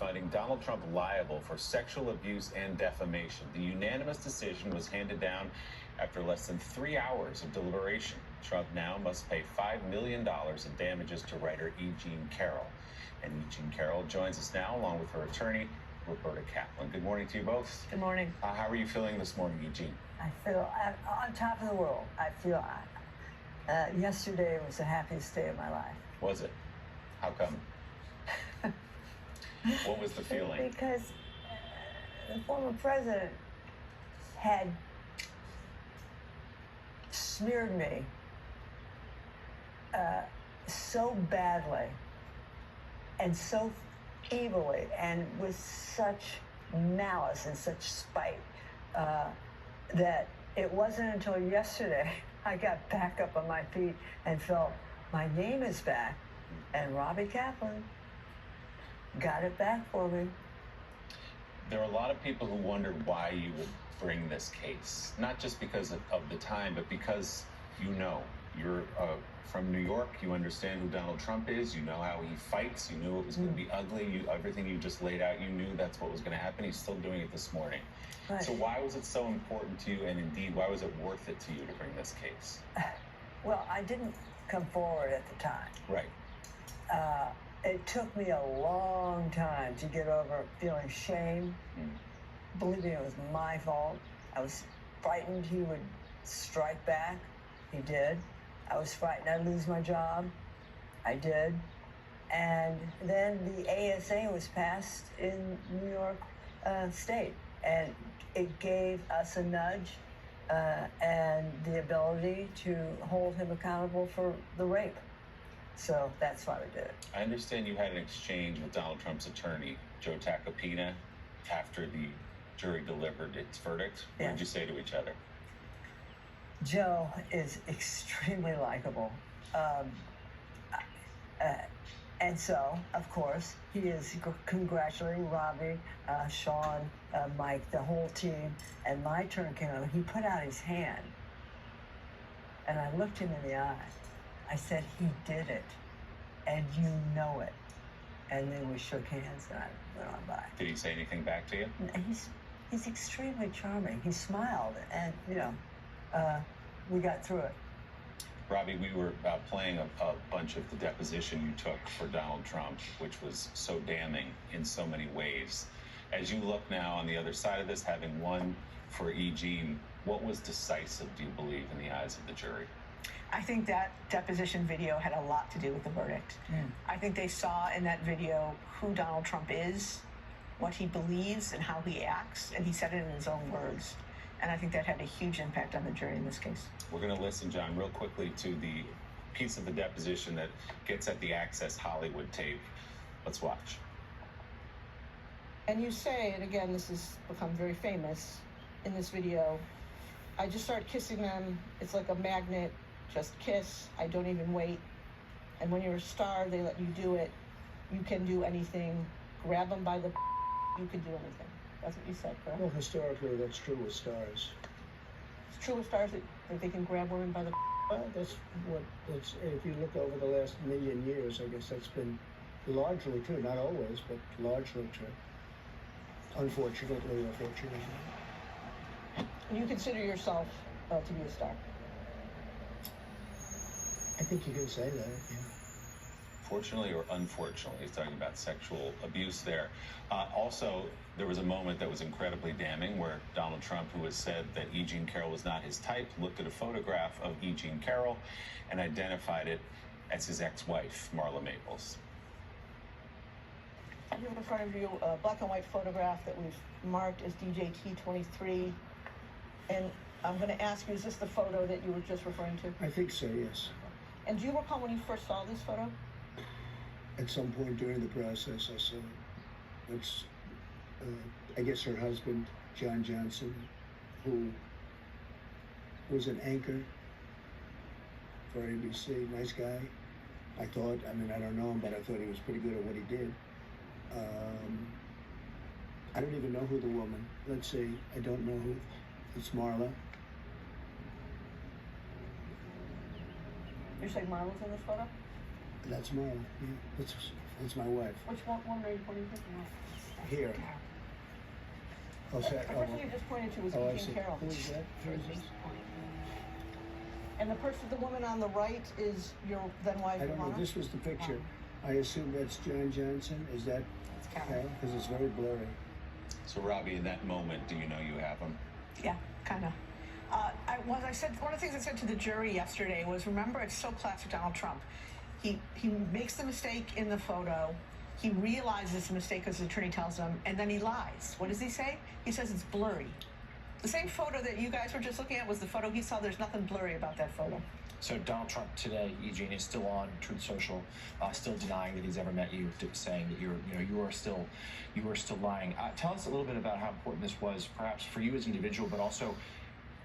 finding Donald Trump liable for sexual abuse and defamation. The unanimous decision was handed down after less than 3 hours of deliberation. Trump now must pay $5 million in damages to writer E.Jean Carroll. And E.Jean Carroll joins us now along with her attorney, Roberta Kaplan. Good morning to you both. Good morning. How are you feeling this morning, E.Jean? I feel on top of the world. I feel yesterday was the happiest day of my life. Was it? How come? What was the feeling? Because the former president had smeared me so badly and so evilly and with such malice and such spite that it wasn't until yesterday I got back up on my feet and felt my name is back, and Robbie Kaplan got it back for me. There are a lot of people who wondered why you would bring this case, not just because of the time, but because you're from New York, you understand who Donald Trump is, you know how he fights, you knew it was going to be ugly, everything you just laid out, you knew that's what was going to happen. He's still doing it this morning. Right. So why was it so important to you, and indeed, why was it worth it to you to bring this case? Well, I didn't come forward at the time. Right. It took me a long time to get over feeling shame, believing it was my fault. I was frightened he would strike back. He did. I was frightened I'd lose my job. I did. And then the ASA was passed in New York State, and it gave us a nudge and the ability to hold him accountable for the rape. So that's why we did it. I understand you had an exchange with Donald Trump's attorney, Joe Tacopina, after the jury delivered its verdict. What did you say to each other? Joe is extremely likable. And so, of course, he is congratulating Robbie, Sean, Mike, the whole team, and my turn came up. He put out his hand, and I looked him in the eye. I said, he did it, and you know it. And then we shook hands, and I went on by. Did he say anything back to you? He's extremely charming. He smiled, and, we got through it. Robbie, we were playing a bunch of the deposition you took for Donald Trump, which was so damning in so many ways. As you look now on the other side of this, having won for E.Jean, what was decisive, do you believe, in the eyes of the jury? I think that deposition video had a lot to do with the verdict. I think they saw in that video who Donald Trump is, what he believes, and how he acts, and he said it in his own words. And I think that had a huge impact on the jury in this case. We're going to listen, John, real quickly to the piece of the deposition that gets at the Access Hollywood tape. Let's watch. And you say, and again, this has become very famous in this video, I just start kissing them. It's like a magnet, just kiss. I don't even wait. And when you're a star, they let you do it. You can do anything. Grab them by the you can do anything. That's what you said, correct? Well, historically, that's true with stars. It's true with stars that they can grab women by the Well, if you look over the last million years, I guess that's been largely true. Not always, but largely true. Unfortunately or fortunately. You consider yourself to be a star? I think you can say that, yeah. Fortunately or unfortunately, he's talking about sexual abuse there. Also, there was a moment that was incredibly damning where Donald Trump, who has said that E.Jean Carroll was not his type, looked at a photograph of E.Jean Carroll and identified it as his ex-wife, Marla Maples. You have in front of you a black and white photograph that we've marked as DJT23. And I'm going to ask you, is this the photo that you were just referring to? I think so, yes. And do you recall when you first saw this photo? At some point during the process, I saw it. It's, I guess her husband, John Johnson, who was an anchor for ABC, nice guy. I thought, I mean, I don't know him, but I thought he was pretty good at what he did. I don't even know who the woman, let's see, I don't know who, it's Marla. You're saying Marla's in this photo? That's Marla, yeah. That's It's my wife. Which one are you pointing to? Here. Oh, The person you just pointed to was I E.Jean see. Carroll. Who is that? Who is this? And the woman on the right is your then wife, I don't know. Ivana? This was the picture. I assume that's John Johnson. Is that It's Carol. Carol? Because it's very blurry. So, Robbie, in that moment, do you know you have him? Yeah, kind of. One of the things I said to the jury yesterday was, remember, it's so classic Donald Trump. He makes the mistake in the photo. He realizes the mistake as his attorney tells him, and then he lies. What does he say? He says it's blurry. The same photo that you guys were just looking at was the photo he saw. There's nothing blurry about that photo. So Donald Trump today, E.Jean, is still on Truth Social, still denying that he's ever met you, saying that you are still lying. Tell us a little bit about how important this was, perhaps for you as an individual, but also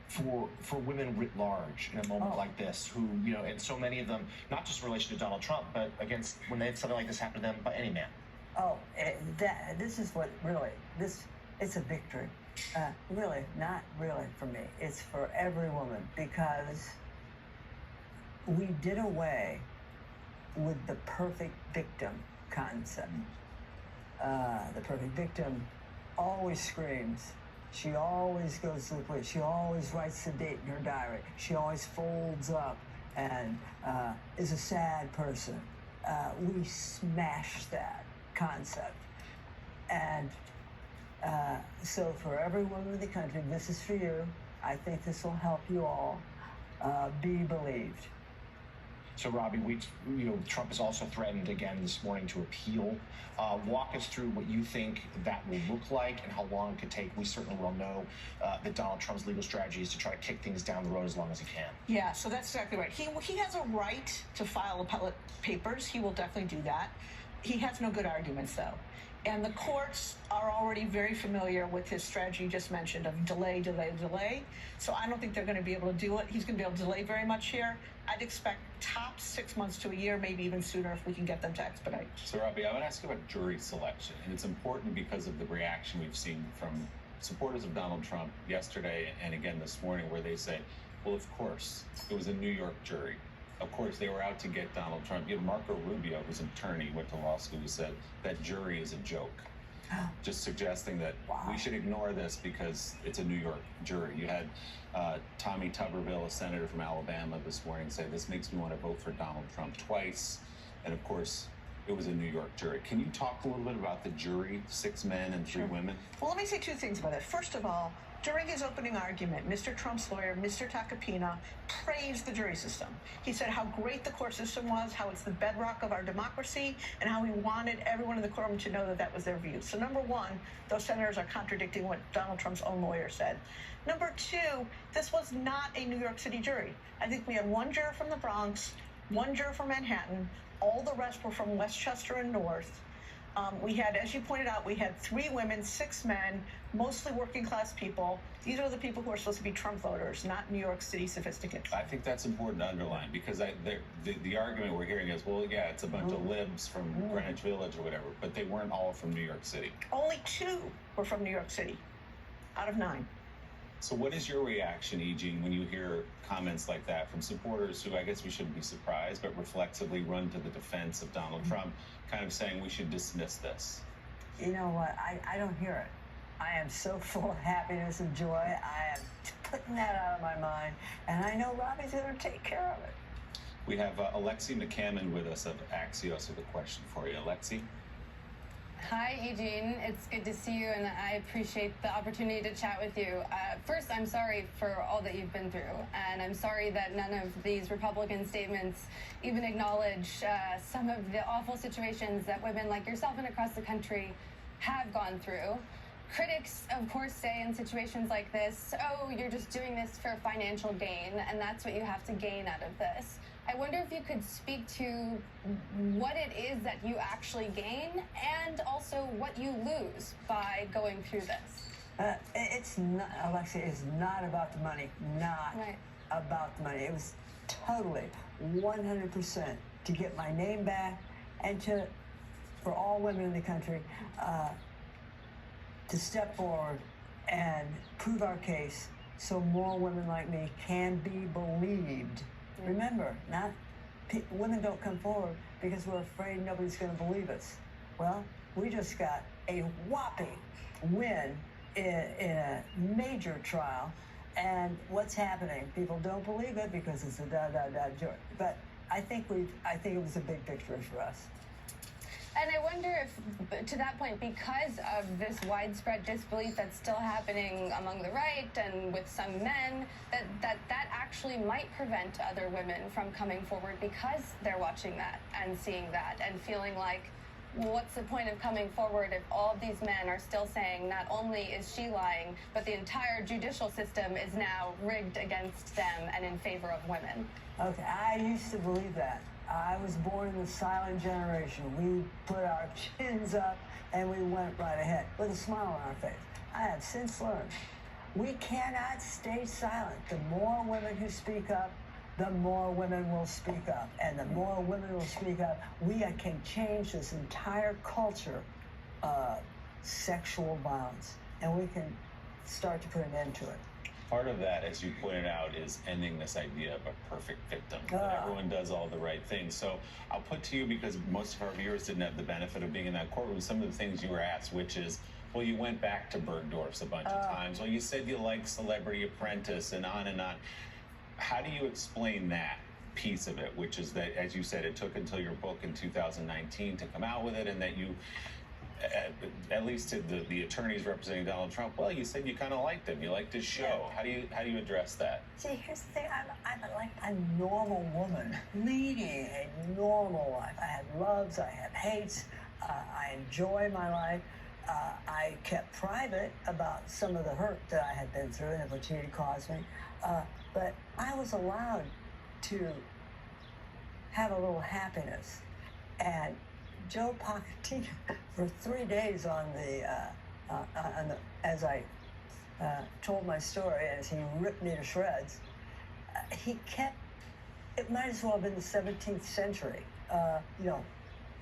for women writ large in a moment like this, who, and so many of them, not just in relation to Donald Trump, but against when they had something like this happen to them by any man. This is what really, it's a victory. Really, not really for me. It's for every woman, because we did away with the perfect victim concept. The perfect victim always screams. She always goes to the police. She always writes the date in her diary. She always folds up and is a sad person. We smashed that concept. And so for every woman in the country, this is for you. I think this will help you all be believed. So, Robbie, Trump has also threatened again this morning to appeal. Walk us through what you think that will look like and how long it could take. We certainly will know that Donald Trump's legal strategy is to try to kick things down the road as long as he can. Yeah, so that's exactly right. He has a right to file appellate papers. He will definitely do that. He has no good arguments, though. And the courts are already very familiar with his strategy you just mentioned of delay, delay, delay. So I don't think they're going to be able to do it. He's going to be able to delay very much here. I'd expect top 6 months to a year, maybe even sooner if we can get them to expedite. So, Robbie, I want to ask you about jury selection. And it's important because of the reaction we've seen from supporters of Donald Trump yesterday and again this morning, where they say, well, of course, it was a New York jury. Of course, they were out to get Donald Trump. You have Marco Rubio, who's an attorney, went to law school, who said that jury is a joke. Just suggesting that we should ignore this because it's a New York jury. You had Tommy Tuberville, a senator from Alabama, this morning say, this makes me want to vote for Donald Trump twice. And of course, it was a New York jury. Can you talk a little bit about the jury, 6 men and 3 women? Well, let me say 2 things about it. First of all, during his opening argument, Mr. Trump's lawyer, Mr. Takapina, praised the jury system. He said how great the court system was, how it's the bedrock of our democracy, and how he wanted everyone in the courtroom to know that that was their view. So number one, those senators are contradicting what Donald Trump's own lawyer said. Number 2, this was not a New York City jury. I think we had 1 juror from the Bronx, 1 juror from Manhattan, all the rest were from Westchester and North. We had, as you pointed out, we had 3 women, 6 men, mostly working class people. These are the people who are supposed to be Trump voters, not New York City sophisticates. I think that's important to underline, because the argument we're hearing is, well, yeah, it's a bunch of libs from Greenwich Village or whatever, but they weren't all from New York City. Only 2 were from New York City out of 9. So what is your reaction, E.Jean, when you hear comments like that from supporters who, I guess we shouldn't be surprised, but reflexively run to the defense of Donald Trump, kind of saying we should dismiss this? You know what? I don't hear it. I am so full of happiness and joy. I am putting that out of my mind, and I know Robbie's going to take care of it. We have Alexi McCannon with us of Axios with a question for you. Alexi? Hi, E.Jean. It's good to see you, and I appreciate the opportunity to chat with you. First, I'm sorry for all that you've been through, and I'm sorry that none of these Republican statements even acknowledge some of the awful situations that women like yourself and across the country have gone through. Critics, of course, say in situations like this, oh, you're just doing this for financial gain, and that's what you have to gain out of this. I wonder if you could speak to what it is that you actually gain and also what you lose by going through this. It's not, Alexia, it's not about the money. Not about the money. It was totally 100% to get my name back and for all women in the country to step forward and prove our case so more women like me can be believed. Remember, not women don't come forward because we're afraid nobody's going to believe us. Well, we just got a whopping win in a major trial, and what's happening? People don't believe it because it's a joy. But I think it was a big victory for us. And I wonder if, to that point, because of this widespread disbelief that's still happening among the right and with some men, that actually might prevent other women from coming forward because they're watching that and seeing that and feeling like, well, what's the point of coming forward if all of these men are still saying not only is she lying, but the entire judicial system is now rigged against them and in favor of women? Okay, I used to believe that. I was born in the silent generation. We put our chins up and we went right ahead with a smile on our face. I have since learned we cannot stay silent. The more women who speak up, the more women will speak up. And the more women will speak up, we can change this entire culture of sexual violence. And we can start to put an end to it. Part of that, as you pointed out, is ending this idea of a perfect victim. That everyone does all the right things. So I'll put to you, because most of our viewers didn't have the benefit of being in that courtroom, some of the things you were asked, which is, well, you went back to Bergdorf's a bunch of times. Well, you said you liked Celebrity Apprentice and on and on. How do you explain that piece of it, which is that, as you said, it took until your book in 2019 to come out with it, and that you, at least to the attorneys representing Donald Trump, well, you said you kind of liked him. You liked his show. Yeah. How do you address that? See, here's the thing. I'm like a normal woman leading a normal life. I have loves. I have hates. I enjoy my life. I kept private about some of the hurt that I had been through and what he had caused me. But I was allowed to have a little happiness. And Joe Pacatino, for 3 days as I told my story, as he ripped me to shreds, he kept, it might as well have been the 17th century.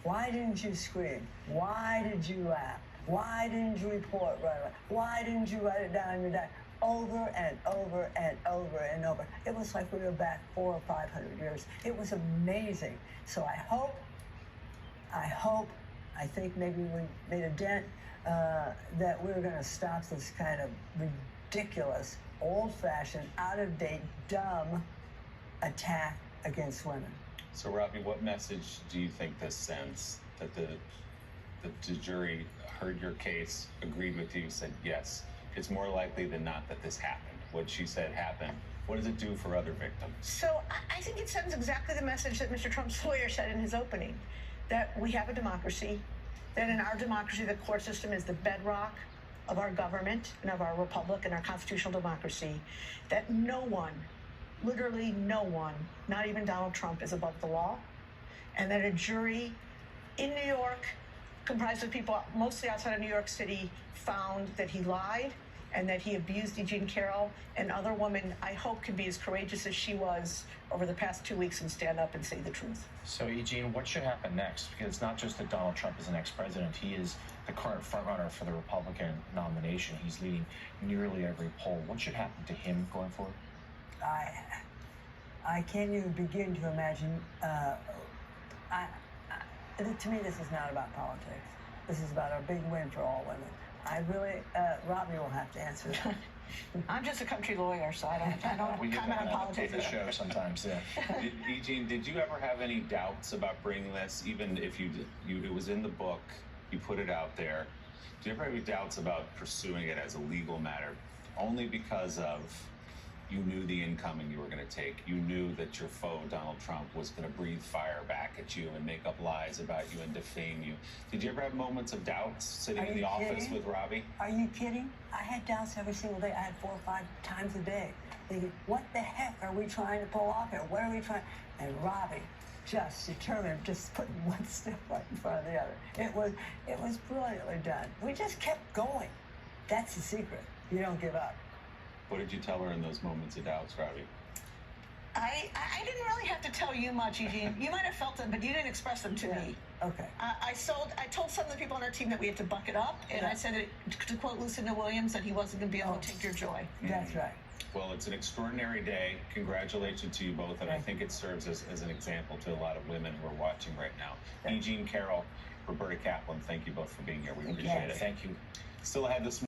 Why didn't you scream? Why did you laugh? Why didn't you report right away? Why didn't you write it down in your diary? Over and over and over and over. It was like we were back 400 or 500 years. It was amazing. So I think maybe we made a dent that we're going to stop this kind of ridiculous, old-fashioned, out-of-date, dumb attack against women. So, Robbie, what message do you think this sends? That the jury heard your case, agreed with you, said, yes, it's more likely than not that this happened. What she said happened. What does it do for other victims? So I think it sends exactly the message that Mr. Trump's lawyer said in his opening, that we have a democracy, that in our democracy, the court system is the bedrock of our government and of our republic and our constitutional democracy, that no one, literally no one, not even Donald Trump, is above the law, and that a jury in New York, comprised of people mostly outside of New York City, found that he lied and that he abused E.Jean Carroll, and other women, I hope, can be as courageous as she was over the past 2 weeks and stand up and say the truth. So, E.Jean, what should happen next? Because it's not just that Donald Trump is the next president. He is the current frontrunner for the Republican nomination. He's leading nearly every poll. What should happen to him going forward? I can't even begin to imagine. To me, this is not about politics. This is about a big win for all women. I really, Robbie will have to answer that. I'm just a country lawyer, so I don't We comment on politics. the show sometimes, yeah. E.Jean, did you ever have any doubts about bringing this, even if it was in the book, you put it out there? Do you ever have any doubts about pursuing it as a legal matter, only because of you knew the incoming you were going to take? You knew that your foe, Donald Trump, was going to breathe fire back at you and make up lies about you and defame you. Did you ever have moments of doubts sitting in the office with Robbie? Are you kidding? I had doubts every single day. I had 4 or 5 times a day, thinking, what the heck are we trying to pull off here? What are we trying? And Robbie, just determined, just putting one step right in front of the other. It was brilliantly done. We just kept going. That's the secret. You don't give up. What did you tell her in those moments of doubts, Robbie? I didn't really have to tell you much, E.Jean. You might have felt them, but you didn't express them to me. Okay. I told some of the people on our team that we had to buck it up, and I said, to quote Lucinda Williams, that he wasn't going to be able to take your joy. That's right. Well, it's an extraordinary day. Congratulations to you both, and I think it serves as an example to a lot of women who are watching right now. E.Jean Carroll, Roberta Kaplan, thank you both for being here. We appreciate it. Thank you. Still ahead this